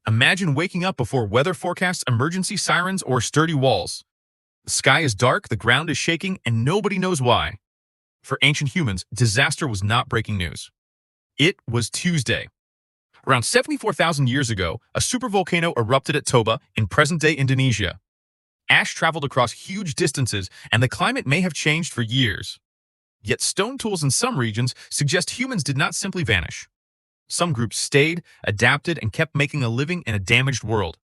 Imagine waking up before weather forecasts, emergency sirens, or sturdy walls. The sky is dark, the ground is shaking, and nobody knows why. For ancient humans, disaster was not breaking news. It was Tuesday. Around 74,000 years ago, a supervolcano erupted at Toba in present-day Indonesia. Ash traveled across huge distances, and the climate may have changed for years. Yet stone tools in some regions suggest humans did not simply vanish. Some groups stayed, adapted, and kept making a living in a damaged world.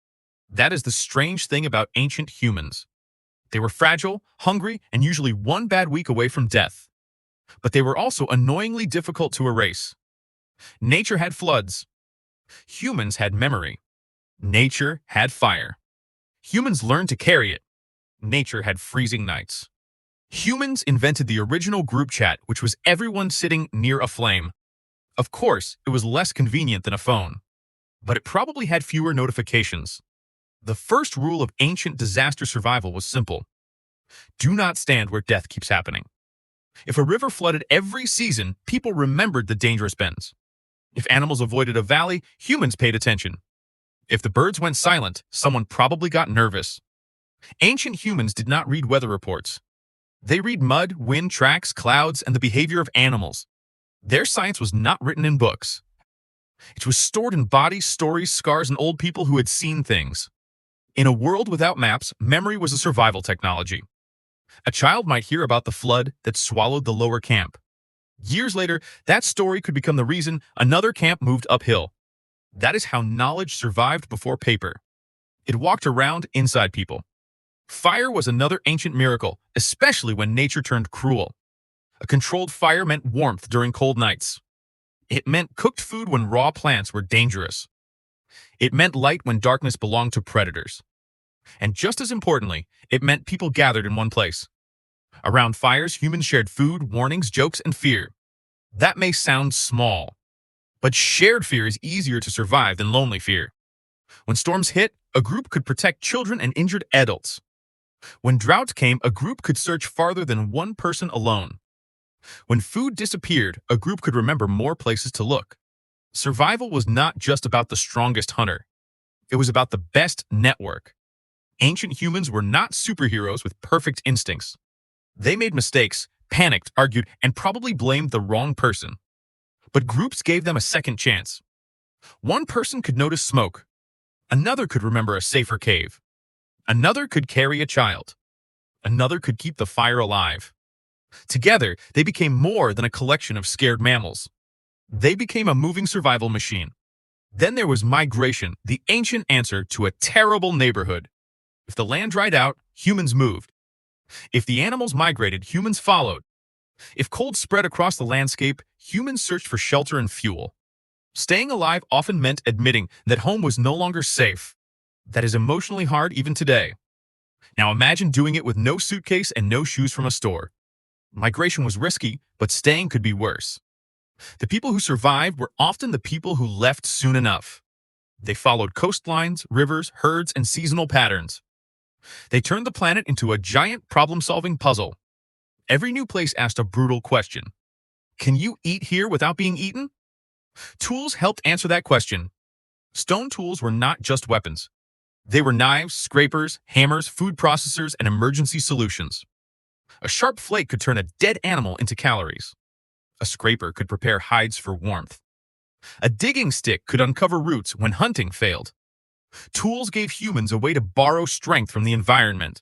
That is the strange thing about ancient humans. They were fragile, hungry, and usually one bad week away from death. But they were also annoyingly difficult to erase. Nature had floods. Humans had memory. Nature had fire. Humans learned to carry it. Nature had freezing nights. Humans invented the original group chat, which was everyone sitting near a flame. Of course, it was less convenient than a phone, but it probably had fewer notifications. The first rule of ancient disaster survival was simple. Do not stand where death keeps happening. If a river flooded every season, people remembered the dangerous bends. If animals avoided a valley, humans paid attention. If the birds went silent, someone probably got nervous. Ancient humans did not read weather reports. They read mud, wind, tracks, clouds, and the behavior of animals. Their science was not written in books. It was stored in bodies, stories, scars, and old people who had seen things. In a world without maps, memory was a survival technology. A child might hear about the flood that swallowed the lower camp. Years later, that story could become the reason another camp moved uphill. That is how knowledge survived before paper. It walked around inside people. Fire was another ancient miracle, especially when nature turned cruel. A controlled fire meant warmth during cold nights. It meant cooked food when raw plants were dangerous. It meant light when darkness belonged to predators. And just as importantly, it meant people gathered in one place. Around fires, humans shared food, warnings, jokes, and fear. That may sound small, but shared fear is easier to survive than lonely fear. When storms hit, a group could protect children and injured adults. When drought came, a group could search farther than one person alone. When food disappeared, a group could remember more places to look. Survival was not just about the strongest hunter. It was about the best network. Ancient humans were not superheroes with perfect instincts. They made mistakes, panicked, argued, and probably blamed the wrong person. But groups gave them a second chance. One person could notice smoke. Another could remember a safer cave. Another could carry a child. Another could keep the fire alive. Together, they became more than a collection of scared mammals. They became a moving survival machine. Then there was migration, the ancient answer to a terrible neighborhood. If the land dried out, humans moved. If the animals migrated, humans followed. If cold spread across the landscape, humans searched for shelter and fuel. Staying alive often meant admitting that home was no longer safe. That is emotionally hard even today. Now imagine doing it with no suitcase and no shoes from a store. Migration was risky, but staying could be worse. The people who survived were often the people who left soon enough. They followed coastlines, rivers, herds, and seasonal patterns. They turned the planet into a giant problem-solving puzzle. Every new place asked a brutal question. Can you eat here without being eaten? Tools helped answer that question. Stone tools were not just weapons. They were knives, scrapers, hammers, food processors, and emergency solutions. A sharp flake could turn a dead animal into calories. A scraper could prepare hides for warmth. A digging stick could uncover roots when hunting failed. Tools gave humans a way to borrow strength from the environment.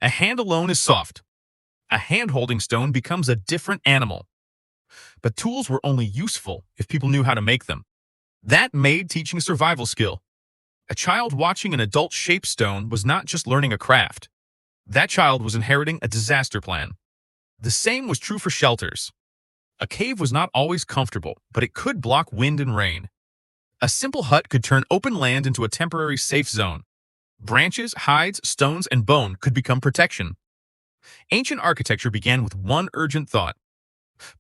A hand alone is soft. A hand-holding stone becomes a different animal. But tools were only useful if people knew how to make them. That made teaching a survival skill. A child watching an adult shape stone was not just learning a craft. That child was inheriting a disaster plan. The same was true for shelters. A cave was not always comfortable, but it could block wind and rain. A simple hut could turn open land into a temporary safe zone. Branches, hides, stones, and bone could become protection. Ancient architecture began with one urgent thought.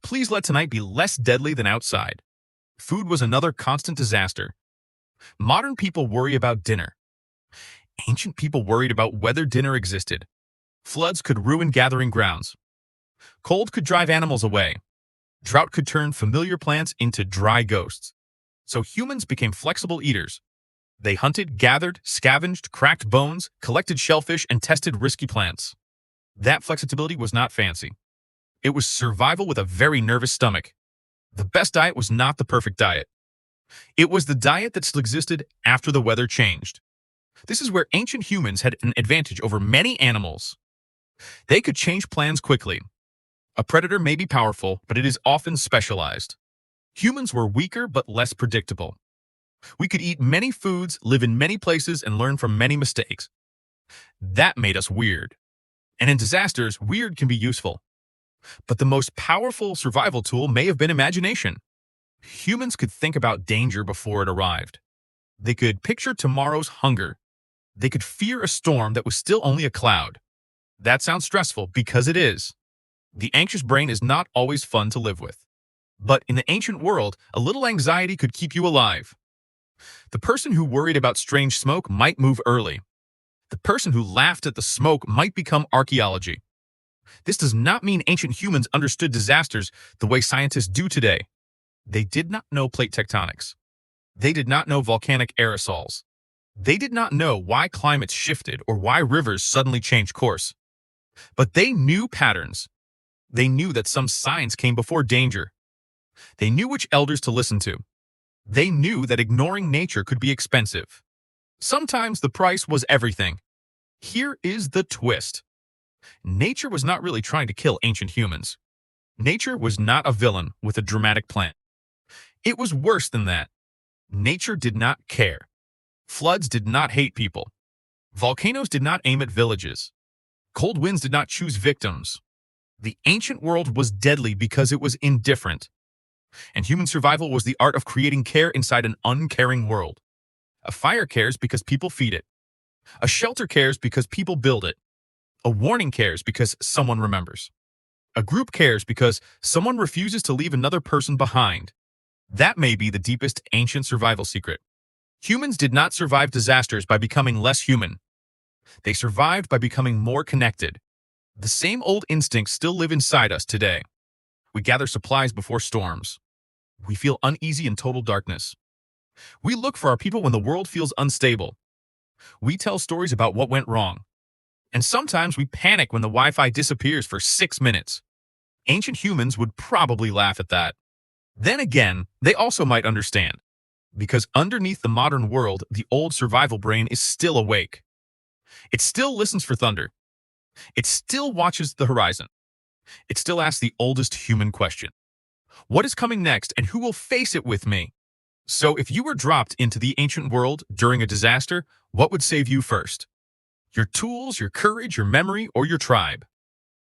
Please let tonight be less deadly than outside. Food was another constant disaster. Modern people worry about dinner. Ancient people worried about whether dinner existed. Floods could ruin gathering grounds. Cold could drive animals away. Drought could turn familiar plants into dry ghosts. So humans became flexible eaters. They hunted, gathered, scavenged, cracked bones, collected shellfish, and tested risky plants. That flexibility was not fancy. It was survival with a very nervous stomach. The best diet was not the perfect diet. It was the diet that still existed after the weather changed. This is where ancient humans had an advantage over many animals. They could change plans quickly. A predator may be powerful, but it is often specialized. Humans were weaker but less predictable. We could eat many foods, live in many places, and learn from many mistakes. That made us weird. And in disasters, weird can be useful. But the most powerful survival tool may have been imagination. Humans could think about danger before it arrived. They could picture tomorrow's hunger. They could fear a storm that was still only a cloud. That sounds stressful because it is. The anxious brain is not always fun to live with. But in the ancient world, a little anxiety could keep you alive. The person who worried about strange smoke might move early. The person who laughed at the smoke might become archaeology. This does not mean ancient humans understood disasters the way scientists do today. They did not know plate tectonics. They did not know volcanic aerosols. They did not know why climates shifted or why rivers suddenly changed course. But they knew patterns. They knew that some signs came before danger. They knew which elders to listen to. They knew that ignoring nature could be expensive. Sometimes the price was everything. Here is the twist. Nature was not really trying to kill ancient humans. Nature was not a villain with a dramatic plan. It was worse than that. Nature did not care. Floods did not hate people. Volcanoes did not aim at villages. Cold winds did not choose victims. The ancient world was deadly because it was indifferent. And human survival was the art of creating care inside an uncaring world. A fire cares because people feed it. A shelter cares because people build it. A warning cares because someone remembers. A group cares because someone refuses to leave another person behind. That may be the deepest ancient survival secret. Humans did not survive disasters by becoming less human. They survived by becoming more connected. The same old instincts still live inside us today. We gather supplies before storms. We feel uneasy in total darkness. We look for our people when the world feels unstable. We tell stories about what went wrong. And sometimes we panic when the Wi-Fi disappears for 6 minutes. Ancient humans would probably laugh at that. Then again, they also might understand. Because underneath the modern world, the old survival brain is still awake. It still listens for thunder. It still watches the horizon. It still asks the oldest human question. What is coming next and who will face it with me? So if you were dropped into the ancient world during a disaster, what would save you first? Your tools, your courage, your memory, or your tribe?